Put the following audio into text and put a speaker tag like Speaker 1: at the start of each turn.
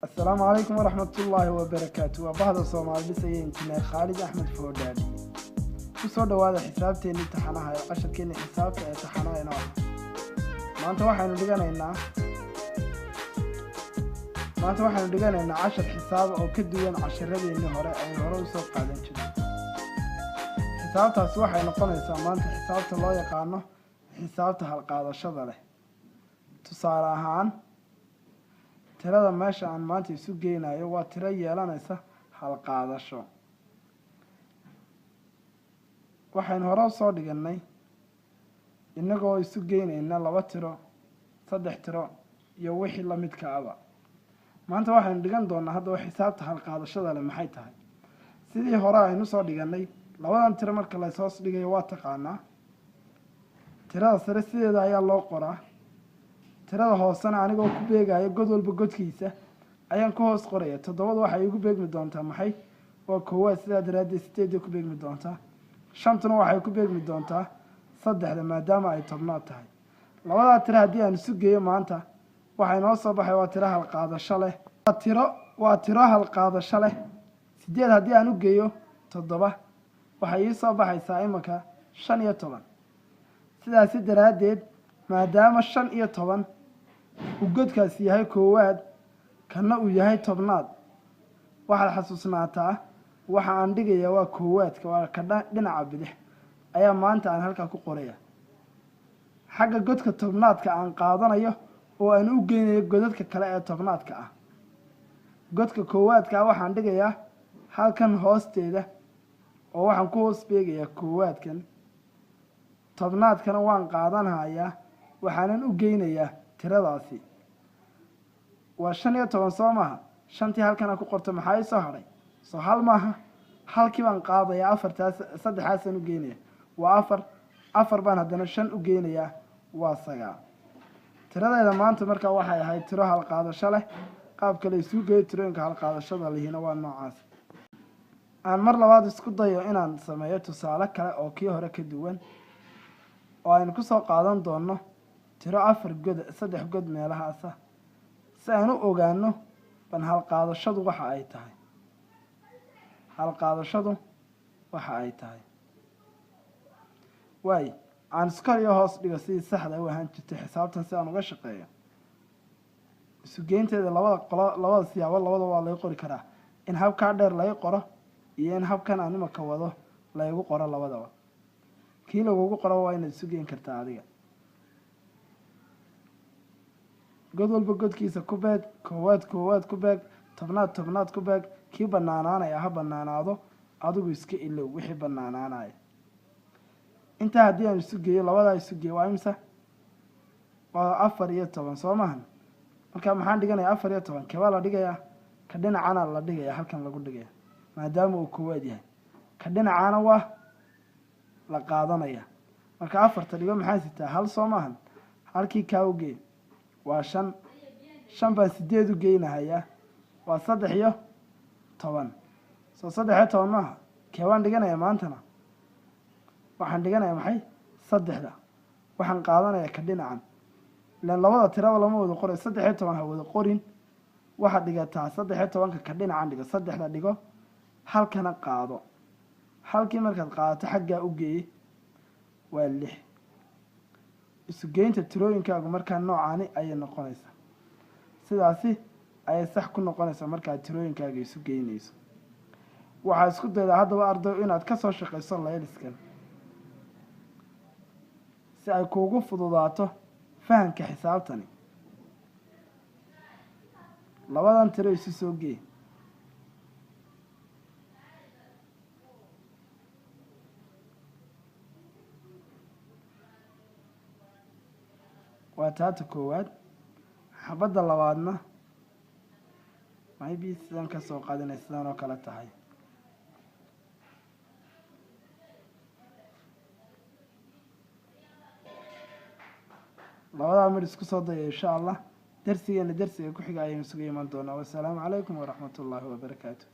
Speaker 1: السلام عليكم ورحمة الله وبركاته وبعض الصومال بسيء انتنا خالد أحمد فودادي kusoo dhawaada xisaabteena imtixaanaha ee casharkeena xisaabta ee imtixaanaha inoo maanta waxaanu dhiganaynaa cashar xisaab oo ka duwan casharadeenii hore aynu hore usoo qaadan jirnay xisaabtaasi waxay noqonaysaa maanta xisaabta loo yaqaano xisaabta halqaadashada leh tusaale ahaan tirada meesha aan maanta isu geynayo waa tiro yeelanaysa halqaadasho waxaynu hore usoo dhiganay inagoo isu geynayna 2 tiro 3 tiro iyo wixii la midka aba maanta waxaynu dhigan doonaa hadda xisaabta halqaadashada leh maxay tahay sidii hore aynu soo dhiganay labadan tiro marka la soo dhigayo waa taqaanaa tirada sare sideeda ayaa loo qoraa tirada hoosena anigoo ku beegayo god walba godkiisa ayaan ku hoos qoraya 7 waxay igu beegmi doontaa maxay waa koowaad sidaa daraaddeed 8 ku beegmi doontaa 5 waxay ku beegmi doontaa 3 maadaama ay tobnaad tahay labada tiro haddii aan isu geeyo maanta waxay noo soo baxay waa tiro halqaadasho leh waa tiro halqaadasho leh 8 haddii aan u geeyo 7 waxay ii soo baxaysaa imika 15 sidaas daraaddeed maadaama 15 uu godkaasi yahay koowaad kana uu yahay tobnaad waxaad xasuusnaataa waxa aan dhigayaa waa koowaadka waa ka dhinaca bidix ayaa maanta aan halka ku qoraya xagga godka tobnaadka aan qaadanayo oo aan u geynayo godadka kale ee tobnaadka ah godka koowaadka waxaan dhigayaa halkan hoosteeda oo waxaan ku hoos beegayaa koowaadkan tobnaadkana waan qaadanayaa waxaanan u geynayaa tiradaasi waa 15 soo maaha 5tii halkan ku qorto maxaa ay soo haray soo hal maaha halkii baan qaadayaa 3 u geynaya waa 4 baan haddana 5 u geynayaa waa 9 tiradeeda maanta markaa waxay ahayd tiro halqaadasho leh qaab kale isugu geeyo tirooyinka halqaadashada lehina waa noocaas aan mar labaad isku dayo inaan sameeyo tusaale kale oo kii hore ka duwan oo aynu ku soo qaadan doono tiro 3 god meelahaas si aan u ogaano ban halqaadashadu waxa ay tahay halqaadashadu waxa ay tahay way aan iskariyo hoos dhigo si saxda ah waxaan jirtay xisaabtan si aan uga shaqeeyo isu geynteeda labada siyaabo labada waa la qori karaa in habka dheer la qoro iyo in habkan aan imaka wado la igu qoro labadaba kii lagu qoro waa inaad isu geyn kartaa adiga god walba godkiisa ku beeg koowaad ku beeg tobnaad ku beeg kii banaanaanaya ha banaanaado adigu iska ilow wixii banaanaanaya inta haddii aan isu geeyo labada isu geeyo waa imisa waa 14 soo maahan marka maxaan dhiganayaa 14 kaba la dhigayaa ka dhinacana la dhigayaa halkan lagu dhigaya maadaama uu koowaad yahay ka dhinacana waa la qaadanaya marka 4 dhigo maxaa sitaa hal soo maahan halkii ka u geey waa 5 baan 8 u geynayaa waa 3 iyo 10 soo 3 iyo 10 maaha keebaan dhiganayaa maantana waxaan dhiganayaa maxay 3 waxaan qaadanayaa ka dhinacan ilaan labada tiraba lama wada qoray 3 iyo 10 ha wada qorin waxa dhigataa 3 iyo 10 ka dhinacan dhigo 3 dhigo halkana qaado halkii markaad qaadato xagga u geey waa 6 isu geynta tirooyinkaagu markaa noocaani ayay noqonaysaa sidaasi ayay sax ku noqonaysaa markaa tirooyinkaaga isu geynayso waxaa isku daydaa haddaba arday inaad ka soo shaqayso layliskan si ay kuugu fududaato fahamka xisaabtani labadan tiro isu soo geey waa taata koowaad. xabadda labaadna maybe sidan ka soo qaadinay sidan oo kale tahay. labadaa mid isku soo daya insha allah. darsigeena darsiga ku xiga ayaynu isugu iman doonaa. wassalaamu calaykum waraxmatullaahi wabarakaatu.